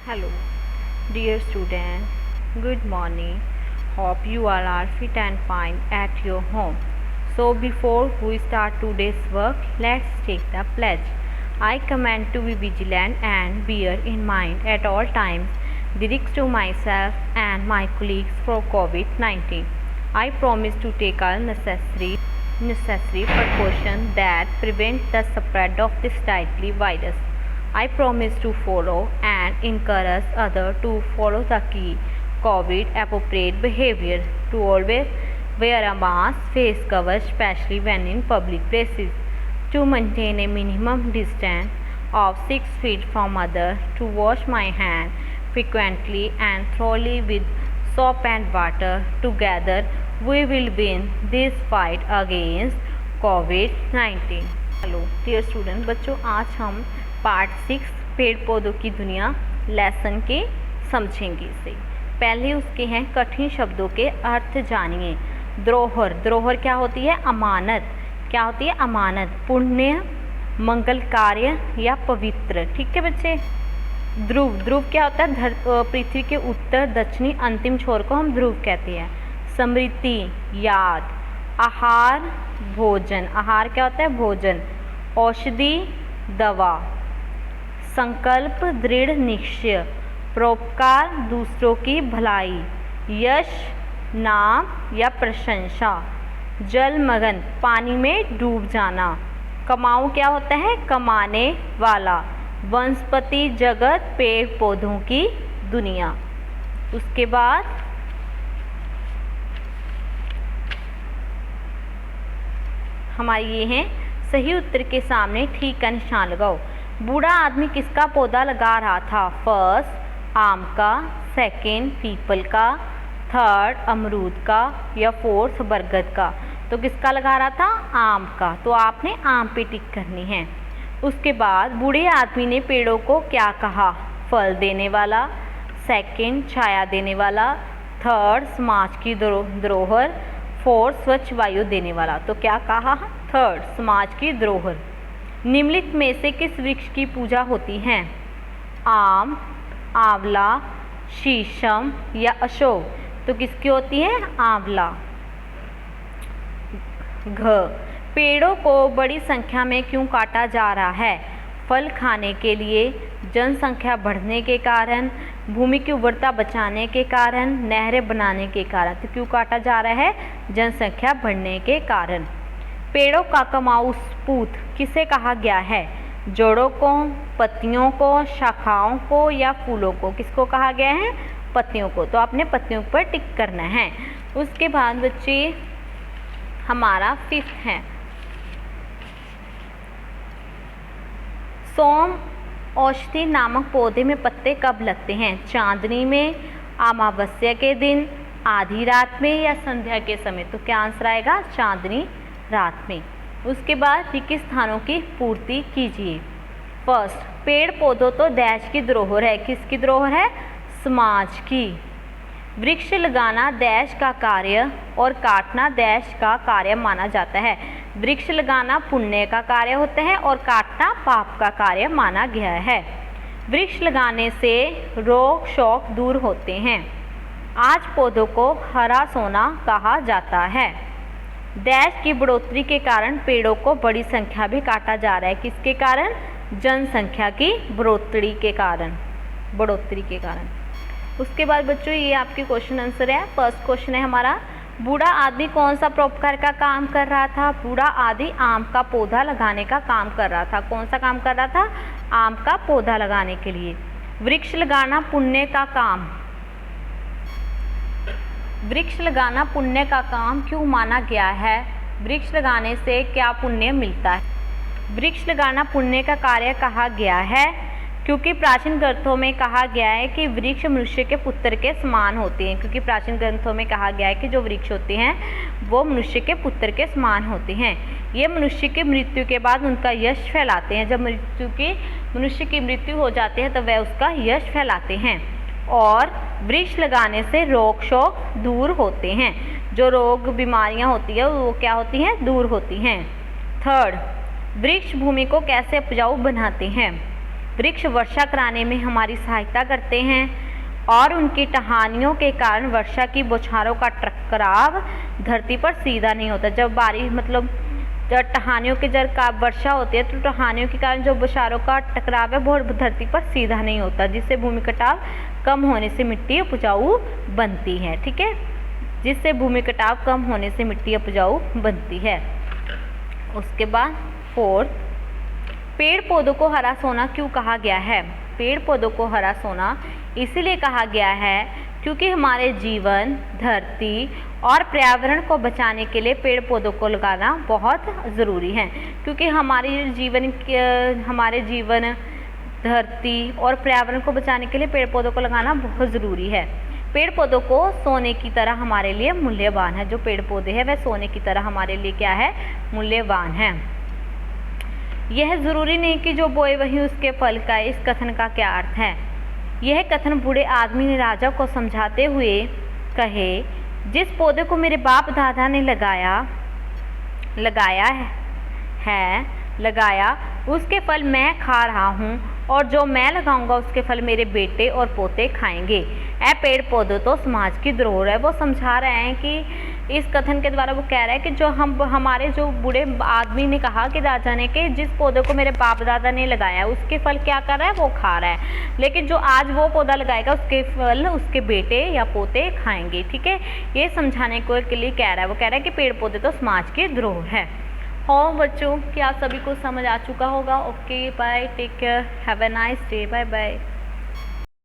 Hello, dear student. Good morning. Hope you all are fit and fine at your home. So before we start today's work, let's take the pledge. I command to be vigilant and bear in mind at all times the risks to myself and my colleagues for COVID-19. I promise to take all necessary precautions that prevent the spread of this deadly virus. I promise to follow and encourage others to follow the key COVID appropriate behavior, to always wear a mask, face cover, especially when in public places, to maintain a minimum distance of 6 feet from others, to wash my hands frequently and thoroughly with soap and water. Together we will win this fight against COVID-19. Hello dear student, बच्चों आज हम part 6 पेड़ पौधों की दुनिया lesson के समझेंगे इसे। पहले उसके हैं कठिन शब्दों के अर्थ जानिए। धरोहर, धरोहर क्या होती है? अमानत। क्या होती है? अमानत। पुण्य, मंगल कार्य या पवित्र। ठीक है बच्चे। ध्रुव, ध्रुव क्या होता है? पृथ्वी के उत्तर दक्षिणी अंतिम छोर को हम ध्रुव कहते हैं। स्मृति, याद। आहार, भोजन। आहार क्या होता है? भोजन। औषधि, दवा। संकल्प, दृढ़ निश्चय। परोपकार, दूसरों की भलाई। यश, नाम या प्रशंसा। जलमग्न, पानी में डूब जाना। कमाऊ क्या होता है? कमाने वाला। वनस्पति जगत, पेड़ पौधों की दुनिया। उसके बाद हमारे ये हैं सही उत्तर के सामने ठीक का निशान लगाओ। बूढ़ा आदमी किसका पौधा लगा रहा था? फर्स्ट आम का, सेकंड पीपल का, थर्ड अमरूद का या फोर्थ बरगद का। तो किसका लगा रहा था? आम का। तो आपने आम पे टिक करनी है। उसके बाद बूढ़े आदमी ने पेड़ों को क्या कहा? फल देने वाला, सेकंड छाया देने वाला, थर्ड समाज की धरोहर, फोर्थ स्वच्छ वायु देने वाला। तो क्या कहा? थर्ड समाज की धरोहर। निम्नलिखित में से किस वृक्ष की पूजा होती है? आम, आंवला, शीशम या अशोक। तो किसकी होती है? आंवला। घ, पेड़ों को बड़ी संख्या में क्यों काटा जा रहा है? फल खाने के लिए, जनसंख्या बढ़ने के कारण, भूमि की उर्वरता बचाने के कारण, नहरें बनाने के कारण। तो क्यों काटा जा रहा है? जनसंख्या बढ़ने के कारण। पेड़ों का कमाऊ स्पूत किसे कहा गया है? जड़ों को, पत्तियों को, शाखाओं को या फूलों को। किसको कहा गया है? पत्तियों को। तो आपने पत्तियों पर टिक करना है। उसके बाद बच्चे हमारा फिफ्थ है सोम औषधि नामक पौधे में पत्ते कब लगते हैं? चांदनी में, अमावस्या के दिन, आधी रात में या संध्या के समय। तो क्या आंसर आएगा? चांदनी रात में। उसके बाद रिक्त स्थानों की पूर्ति कीजिए। फर्स्ट, पेड़ पौधों तो देश की धरोहर है। किसकी धरोहर है? समाज की। वृक्ष लगाना देश का कार्य और काटना देश का कार्य माना जाता है। वृक्ष लगाना पुण्य का कार्य होता है और काटना पाप का कार्य माना गया है। वृक्ष लगाने से रोग शोक दूर होते हैं। आज पौधों को हरा सोना कहा जाता है। देश की बढ़ोतरी के कारण पेड़ों को बड़ी संख्या में काटा जा रहा है। किसके कारण? जनसंख्या की बढ़ोतरी के कारण। उसके बाद बच्चों ये आपके क्वेश्चन आंसर है। फर्स्ट क्वेश्चन है हमारा, बूढ़ा आदमी कौन सा परोपकार का काम कर रहा था? बूढ़ा आदमी आम का पौधा लगाने का काम कर रहा था। कौन सा काम कर रहा था? आम का पौधा लगाने के लिए। वृक्ष लगाना पुण्य का काम। वृक्ष लगाना पुण्य का काम क्यों माना गया है? वृक्ष लगाने से क्या पुण्य मिलता है? वृक्ष लगाना पुण्य का कार्य कहा गया है क्योंकि प्राचीन ग्रंथों में कहा गया है कि वृक्ष मनुष्य के पुत्र के समान होते हैं। क्योंकि प्राचीन ग्रंथों में कहा गया है कि जो वृक्ष होते हैं वो मनुष्य के पुत्र के समान होते हैं। ये मनुष्य की मृत्यु के बाद उनका यश फैलाते हैं। जब मनुष्य की मृत्यु हो जाती है तो वह उसका यश फैलाते हैं। और वृक्ष लगाने से रोग शोक दूर होते हैं। जो रोग बीमारियां होती है वो क्या होती हैं? दूर होती हैं। थर्ड, वृक्ष भूमि को कैसे उपजाऊ बनाते हैं? वृक्ष वर्षा कराने में हमारी सहायता करते हैं और उनकी टहनियों के कारण वर्षा की बौछारों का टकराव धरती पर सीधा नहीं होता। जब बारिश मतलब जब टहनियों के जब का वर्षा होती है तो टहनियों के कारण जो बौछारों का टकराव है वो धरती पर सीधा नहीं होता, जिससे भूमि कटाव कम होने से मिट्टी उपजाऊ बनती है। ठीक है, जिससे भूमि कटाव कम होने से मिट्टी उपजाऊ बनती है। उसके बाद फोर्थ, पेड़ पौधों को हरा सोना क्यों कहा गया है? पेड़ पौधों को हरा सोना इसीलिए कहा गया है क्योंकि हमारे जीवन, धरती और पर्यावरण को बचाने के लिए पेड़ पौधों को लगाना बहुत ज़रूरी है। क्योंकि हमारे जीवन, धरती और पर्यावरण को बचाने के लिए पेड़ पौधों को लगाना बहुत ज़रूरी है। पेड़ पौधों को सोने की तरह हमारे लिए मूल्यवान है। जो पेड़ पौधे हैं वह सोने की तरह हमारे लिए क्या है? मूल्यवान है। यह ज़रूरी नहीं कि जो बोए वही उसके फल का। इस कथन का क्या अर्थ है? यह कथन बूढ़े आदमी ने राजा को समझाते हुए कहे, जिस पौधे को मेरे बाप दादा ने लगाया उसके फल मैं खा रहा हूँ और जो मैं लगाऊंगा उसके फल मेरे बेटे और पोते खाएंगे। ऐ पेड़ पौधे तो समाज की धरोहर है। वो समझा रहे हैं कि इस कथन के द्वारा वो कह रहा है कि जो हमारे जो बूढ़े आदमी ने कहा कि राजा ने कि जिस पौधे को मेरे बाप दादा ने लगाया उसके फल क्या कर रहा है? वो खा रहा है, लेकिन जो आज वो पौधा लगाएगा उसके फल उसके बेटे या पोते खाएंगे। ठीक है, ये समझाने के लिए कह रहा है। वो कह रहा है कि पेड़ पौधे तो समाज की धरोहर है। हाँ बच्चों, क्या सभी को समझ आ चुका होगा? Okay bye, take care, have a nice day, bye bye.